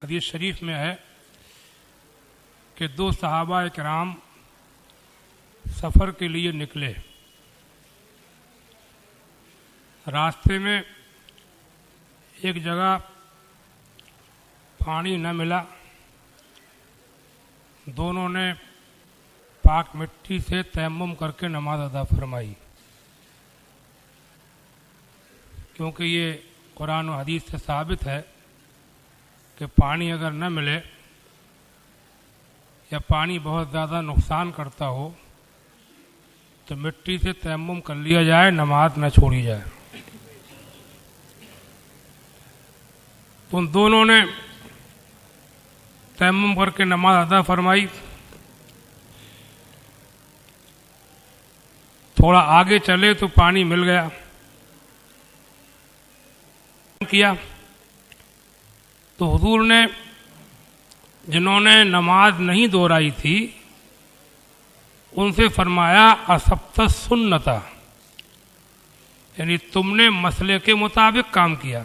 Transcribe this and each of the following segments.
حدیث شریف میں ہے کہ دو صحابہ کرام سفر کے لیے نکلے، راستے میں ایک جگہ پانی نہ ملا، دونوں نے پاک مٹی سے تیمم کر کے نماز ادا فرمائی، کیونکہ یہ قرآن و حدیث سے ثابت ہے کہ پانی اگر نہ ملے یا پانی بہت زیادہ نقصان کرتا ہو تو مٹی سے تیمم کر لیا جائے، نماز نہ چھوڑی جائے۔ تو ان دونوں نے تیمم کر کے نماز ادا فرمائی۔ تھوڑا آگے چلے تو پانی مل گیا، کیا تو حضور نے جنہوں نے نماز نہیں دہرائی تھی ان سے فرمایا اصبت سنتا، یعنی تم نے مسئلے کے مطابق کام کیا۔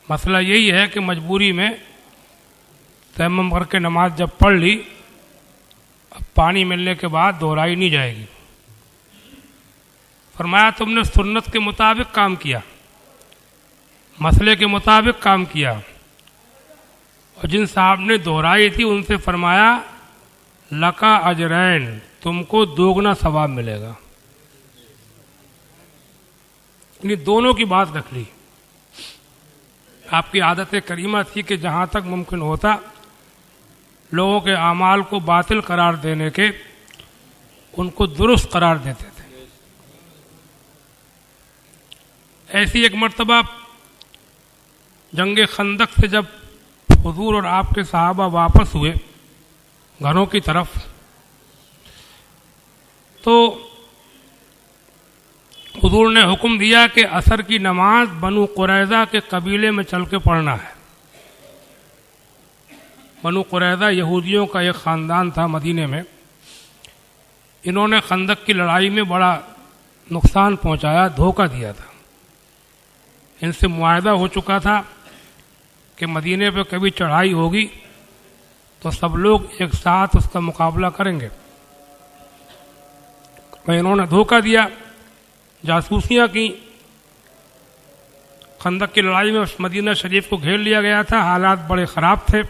مسئلہ یہی ہے کہ مجبوری میں تیمم کر کے نماز جب پڑھ لی، اب پانی ملنے کے بعد دہرائی نہیں جائے گی۔ فرمایا تم نے سنت کے مطابق کام کیا، مسئلے کے مطابق کام کیا۔ اور جن صاحب نے دہرائی تھی ان سے فرمایا لکا اجرین، تم کو دوگنا ثواب ملے گا۔ یعنی دونوں کی بات رکھ لی۔ آپ کی عادت کریمہ تھی کہ جہاں تک ممکن ہوتا لوگوں کے اعمال کو باطل قرار دینے کے ان کو درست قرار دیتے تھے۔ ایسی ایک مرتبہ جنگ خندق سے جب حضور اور آپ کے صحابہ واپس ہوئے گھروں کی طرف، تو حضور نے حکم دیا کہ عصر کی نماز بنو قریظہ کے قبیلے میں چل کے پڑھنا ہے۔ بنو قریظہ یہودیوں کا ایک خاندان تھا مدینے میں، انہوں نے خندق کی لڑائی میں بڑا نقصان پہنچایا، دھوکہ دیا تھا۔ ان سے معاہدہ ہو چکا تھا کہ مدینے پہ کبھی چڑھائی ہوگی تو سب لوگ ایک ساتھ اس کا مقابلہ کریں گے۔ انہوں نے دھوکہ دیا، جاسوسیاں کی۔ خندق کی لڑائی میں مدینہ شریف کو گھیر لیا گیا تھا، حالات بڑے خراب تھے،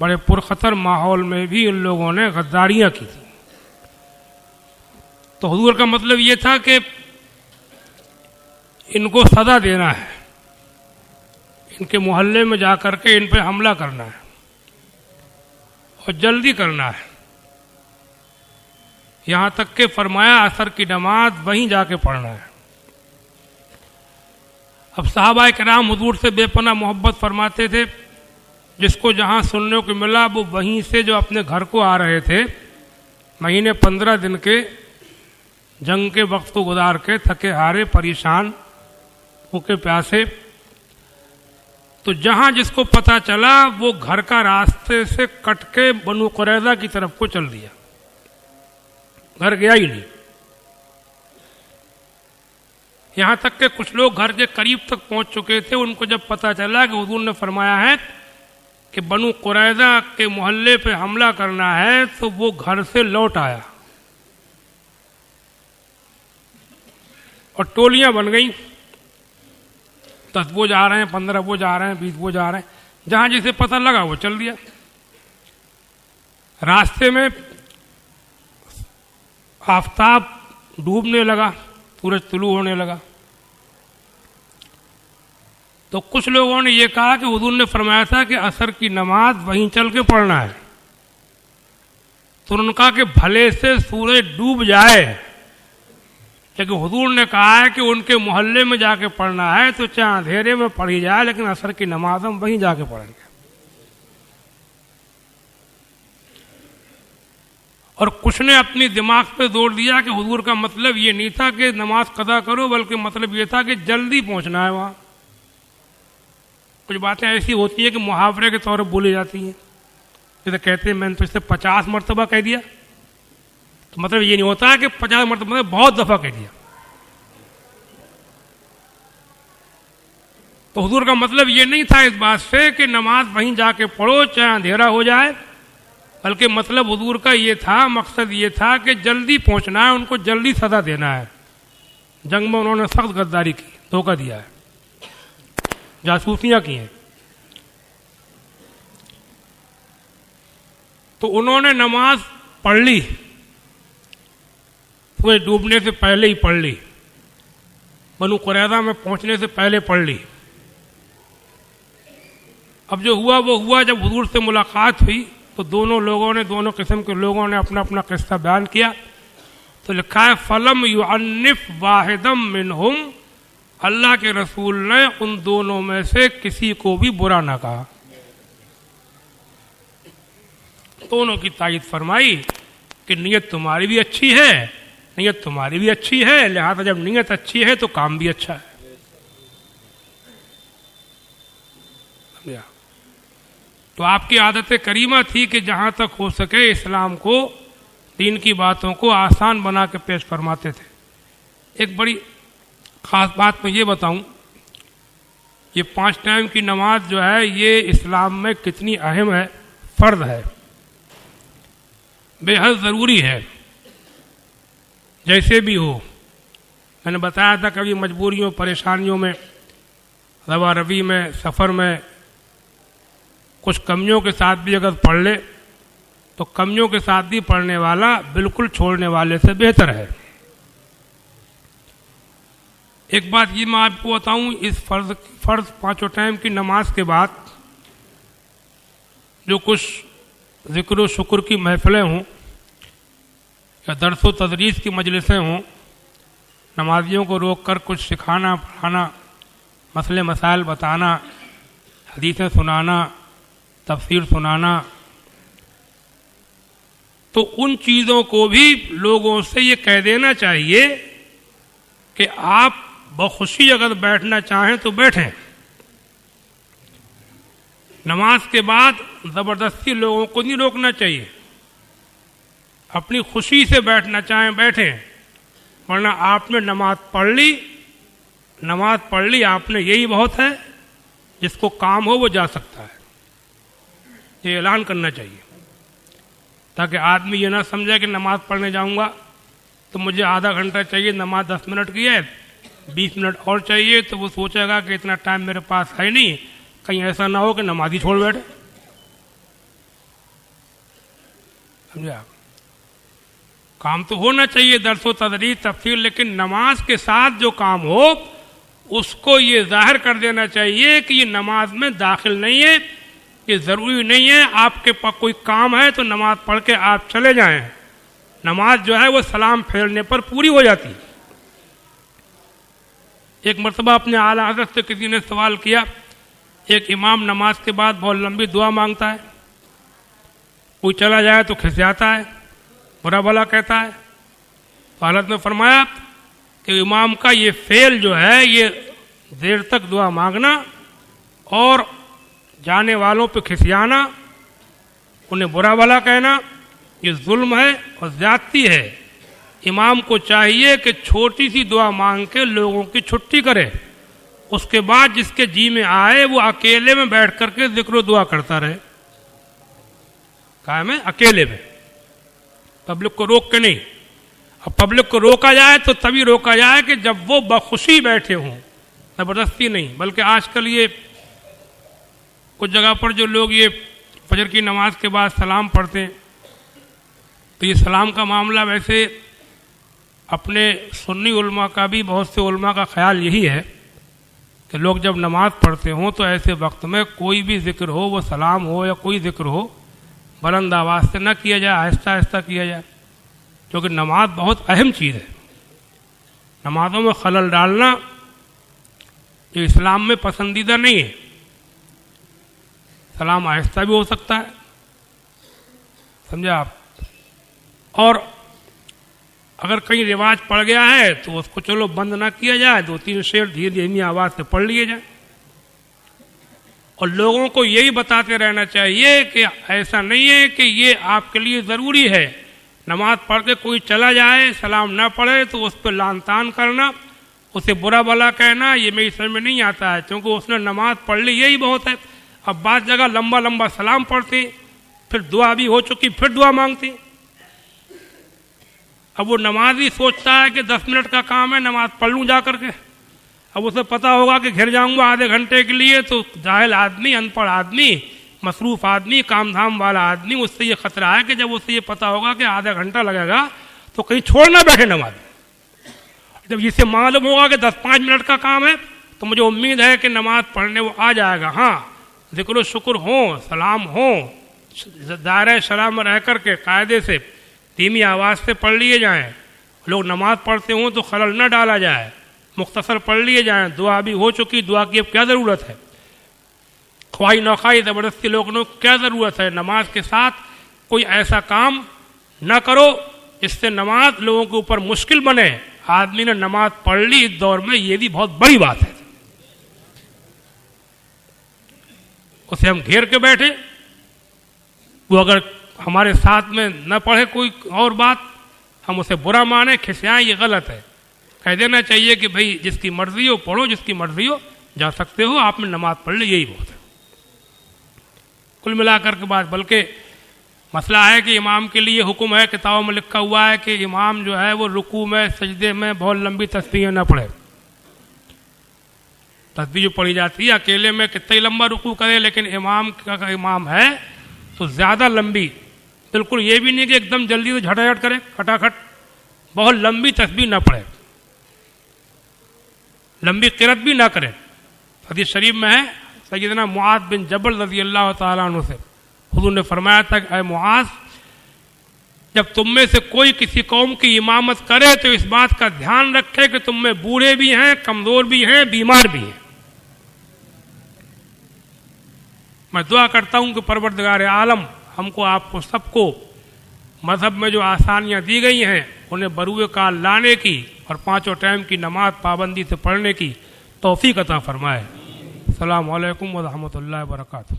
بڑے پرخطر ماحول میں بھی ان لوگوں نے غداریاں کی تھی۔ تو حضور کا مطلب یہ تھا کہ ان کو سزا دینا ہے، ان کے محلے میں جا کر کے ان پہ حملہ کرنا ہے اور جلدی کرنا ہے۔ یہاں تک کہ فرمایا عصر کی نماز وہیں جا کے پڑھنا ہے۔ اب صحابہ کرام حضور سے بے پناہ محبت فرماتے تھے، جس کو جہاں سننے کو ملا وہ وہیں سے جو اپنے گھر کو آ رہے تھے، مہینے 15 دن کے جنگ کے وقت کو گزار کے تھکے ہارے پریشان بھوکے پیاسے، تو جہاں جس کو پتہ چلا وہ گھر کا راستے سے کٹ کے بنو قریظہ کی طرف کو چل دیا، گھر گیا ہی نہیں۔ یہاں تک کہ کچھ لوگ گھر کے قریب تک پہنچ چکے تھے، ان کو جب پتہ چلا کہ حضور نے فرمایا ہے کہ بنو قریظہ کے محلے پہ حملہ کرنا ہے، تو وہ گھر سے لوٹ آیا اور ٹولیاں بن گئیں، 10 وہ جا رہے ہیں، 15 وہ جا رہے ہیں، 20 وہ جا رہے ہیں، جہاں جسے پتہ لگا وہ چل دیا۔ راستے میں آفتاب ڈوبنے لگا، سورج طلوع ہونے لگا، تو کچھ لوگوں نے یہ کہا کہ حضور نے فرمایا تھا کہ عصر کی نماز وہیں چل کے پڑھنا ہے، تو انہوں نے کہا کہ بھلے سے سورج ڈوب جائے، لیکن حضور نے کہا ہے کہ ان کے محلے میں جا کے پڑھنا ہے، تو چاہے اندھیرے میں پڑھی جائے لیکن عصر کی نماز ہم وہیں جا کے پڑھیں گے۔ اور کچھ نے اپنی دماغ پہ زور دیا کہ حضور کا مطلب یہ نہیں تھا کہ نماز قضا کرو، بلکہ مطلب یہ تھا کہ جلدی پہنچنا ہے وہاں۔ کچھ باتیں ایسی ہوتی ہیں کہ محاورے کے طور پر بولی جاتی ہیں، جیسے کہتے ہیں میں نے تو اس سے 50 مرتبہ کہہ دیا، تو مطلب یہ نہیں ہوتا ہے کہ 50 مرتبہ بہت دفعہ کہہ دیا۔ تو حضور کا مطلب یہ نہیں تھا اس بات سے کہ نماز وہیں جا کے پڑھو چاہے اندھیرا ہو جائے، بلکہ مطلب حضور کا یہ تھا، مقصد یہ تھا کہ جلدی پہنچنا ہے، ان کو جلدی سزا دینا ہے۔ جنگ میں انہوں نے سخت غداری کی، دھوکہ دیا ہے، جاسوسیاں کی ہیں، تو انہوں نے نماز پڑھ لی، سورج ڈوبنے سے پہلے ہی پڑھ لی، بنو قریظہ میں پہنچنے سے پہلے پڑھ لی۔ اب جو ہوا وہ ہوا، جب حضور سے ملاقات ہوئی تو دونوں قسم کے لوگوں نے اپنا اپنا قصہ بیان کیا، تو لکھا ہے فلم یعنف واحدم منہم، اللہ کے رسول نے ان دونوں میں سے کسی کو بھی برا نہ کہا، دونوں کی تائید فرمائی کہ نیت تمہاری بھی اچھی ہے، نیت تمہاری بھی اچھی ہے، لہذا جب نیت اچھی ہے تو کام بھی اچھا ہے۔ تو آپ کی عادت کریمہ تھی کہ جہاں تک ہو سکے اسلام کو، دین کی باتوں کو آسان بنا کے پیش فرماتے تھے۔ ایک بڑی خاص بات میں یہ بتاؤں، یہ 5 ٹائم کی نماز جو ہے یہ اسلام میں کتنی اہم ہے، فرض ہے، بے حد ضروری ہے۔ جیسے بھی ہو، میں نے بتایا تھا کبھی مجبوریوں پریشانیوں میں، روا روی میں، سفر میں کچھ کمیوں کے ساتھ بھی اگر پڑھ لے تو کمیوں کے ساتھ بھی پڑھنے والا بالکل چھوڑنے والے سے بہتر ہے۔ ایک بات یہ میں آپ کو بتاؤں، اس فرض 5 ٹائم کی نماز کے بعد جو کچھ ذکر و شکر کی محفلیں ہوں یا درس و تدریس کی مجلسیں ہوں، نمازیوں کو روک کر کچھ سکھانا پڑھانا، مسئلے مسائل بتانا، حدیثیں سنانا، تفسیر سنانا، تو ان چیزوں کو بھی لوگوں سے یہ کہہ دینا چاہیے کہ آپ بخوشی اگر بیٹھنا چاہیں تو بیٹھیں، نماز کے بعد زبردستی لوگوں کو نہیں روکنا چاہیے، اپنی خوشی سے بیٹھنا چاہیں بیٹھیں، ورنہ آپ نے نماز پڑھ لی آپ نے، یہی بہت ہے، جس کو کام ہو وہ جا سکتا ہے، یہ اعلان کرنا چاہیے، تاکہ آدمی یہ نہ سمجھے کہ نماز پڑھنے جاؤں گا تو مجھے آدھا گھنٹہ چاہیے، نماز 10 منٹ کی ہے، 20 منٹ اور چاہیے، تو وہ سوچے گا کہ اتنا ٹائم میرے پاس ہے نہیں، کہیں ایسا نہ ہو کہ نماز ہی چھوڑ بیٹھے۔ سمجھے آپ؟ کام تو ہونا چاہیے، درس و تدریس تفسیر، لیکن نماز کے ساتھ جو کام ہو اس کو یہ ظاہر کر دینا چاہیے کہ یہ نماز میں داخل نہیں ہے، یہ ضروری نہیں ہے، آپ کے پاس کوئی کام ہے تو نماز پڑھ کے آپ چلے جائیں، نماز جو ہے وہ سلام پھیرنے پر پوری ہو جاتی۔ ایک مرتبہ اپنے اعلیٰ حضرت سے کسی نے سوال کیا، ایک امام نماز کے بعد بہت لمبی دعا مانگتا ہے، کوئی چلا جائے تو کھسیاتا ہے، برا بھلا کہتا ہے، تو حضرت نے فرمایا کہ امام کا یہ فعل جو ہے، یہ دیر تک دعا مانگنا اور جانے والوں پہ کھسیانا، انہیں برا بھلا کہنا، یہ ظلم ہے اور زیادتی ہے۔ امام کو چاہیے کہ چھوٹی سی دعا مانگ کے لوگوں کی چھٹی کرے، اس کے بعد جس کے جی میں آئے وہ اکیلے میں بیٹھ کر کے ذکر و دعا کرتا رہے، قائم ہے اکیلے میں، پبلک کو روک کے نہیں۔ اب پبلک کو روکا جائے تو تبھی روکا جائے کہ جب وہ بخوشی بیٹھے ہوں، زبردستی نہیں۔ بلکہ آج کل یہ کچھ جگہ پر جو لوگ یہ فجر کی نماز کے بعد سلام پڑھتے ہیں، تو یہ سلام کا معاملہ ویسے اپنے سنی علماء کا بھی، بہت سے علماء کا خیال یہی ہے کہ لوگ جب نماز پڑھتے ہوں تو ایسے وقت میں کوئی بھی ذکر ہو، وہ سلام ہو یا کوئی ذکر ہو، بلند آواز سے نہ کیا جائے، آہستہ آہستہ کیا جائے، کیونکہ نماز بہت اہم چیز ہے۔ نمازوں میں خلل ڈالنا یہ اسلام میں پسندیدہ نہیں ہے۔ سلام آہستہ بھی ہو سکتا ہے، سمجھا آپ، اور اگر کہیں رواج پڑ گیا ہے تو اس کو چلو بند نہ کیا جائے، 2-3 شعر دھیرے دھیمی آواز سے پڑھ لیے جائیں، اور لوگوں کو یہی بتاتے رہنا چاہیے کہ ایسا نہیں ہے کہ یہ آپ کے لیے ضروری ہے، نماز پڑھ کے کوئی چلا جائے سلام نہ پڑھے تو اس پہ لعن طعن کرنا، اسے برا بلا کہنا یہ میری سمجھ میں نہیں آتا ہے، کیونکہ اس نے نماز پڑھ لی یہی بہت ہے۔ اب بعض جگہ لمبا لمبا سلام پڑھتی، پھر دعا بھی ہو چکی، پھر دعا مانگتی۔ اب وہ نمازی سوچتا ہے کہ 10 منٹ کا کام ہے، نماز پڑھ لوں جا کر کے۔ اب اسے پتا ہوگا کہ گھر جاؤں گا آدھے گھنٹے کے لیے، تو جاہل آدمی، ان پڑھ آدمی، مصروف آدمی، کام دھام والا آدمی، اس سے یہ خطرہ ہے کہ جب اسے یہ پتا ہوگا کہ آدھا گھنٹہ لگے گا تو کہیں چھوڑ نہ بیٹھے نماز۔ جب اسے معلوم ہوگا کہ 10-5 منٹ کا کام ہے تو مجھے امید ہے کہ نماز پڑھنے وہ آ جائے گا۔ ہاں، ذکر و شکر ہوں، سلام ہوں، دائرہ سلام میں رہ کر کے قاعدے سے دھیمی آواز سے پڑھ لیے جائیں، لوگ نماز پڑھتے ہوں تو خلل نہ ڈالا جائے، مختصر پڑھ لیے جائیں، دعا بھی ہو چکی، دعا کی اب کیا ضرورت ہے؟ خواہی نخواہی زبردستی لوگوں کو کیا ضرورت ہے؟ نماز کے ساتھ کوئی ایسا کام نہ کرو جس سے نماز لوگوں کے اوپر مشکل بنے۔ آدمی نے نماز پڑھ لی اس دور میں، یہ بھی بہت بڑی بات ہے۔ اسے ہم گھیر کے بیٹھے، وہ اگر ہمارے ساتھ میں نہ پڑھے کوئی اور بات، ہم اسے برا مانیں، کھسیائیں، یہ غلط ہے۔ کہہ دینا چاہیے کہ بھائی جس کی مرضی ہو پڑھو، جس کی مرضی ہو جا سکتے ہو، آپ نے نماز پڑھ لی، یہی بہت ہے۔ کل ملا کر کے بات، بلکہ مسئلہ ہے کہ امام کے لیے حکم ہے، کتابوں میں لکھا ہوا ہے کہ امام جو ہے وہ رکوع میں سجدے میں بہت لمبی تسبیح نہ پڑھے۔ تسبیح جو پڑھی جاتی ہے اکیلے میں کتنا ہی لمبا رکوع کرے، لیکن امام کا امام ہے تو زیادہ لمبی، بالکل یہ بھی نہیں کہ ایک دم جلدی سے جھٹاجھٹ کرے، کھٹاکھٹ، بہت لمبی تسبیح نہ پڑھے، لمبی قرأت بھی نہ کرے۔ حدیث شریف میں ہے سیدنا معاذ بن جبل رضی اللہ تعالیٰ عنہ سے حضور نے فرمایا تھا کہ اے معاذ، جب تم میں سے کوئی کسی قوم کی امامت کرے تو اس بات کا دھیان رکھے کہ تم میں بوڑھے بھی ہیں، کمزور بھی ہیں، بیمار بھی ہیں۔ میں دعا کرتا ہوں کہ پروردگار عالم ہم کو، آپ کو، سب کو مذہب میں جو آسانیاں دی گئی ہیں انہیں بروئے کار لانے کی اور 5 ٹائم کی نماز پابندی سے پڑھنے کی توفیق عطا فرمائے۔ السلام علیکم ورحمۃ اللہ وبرکاتہ۔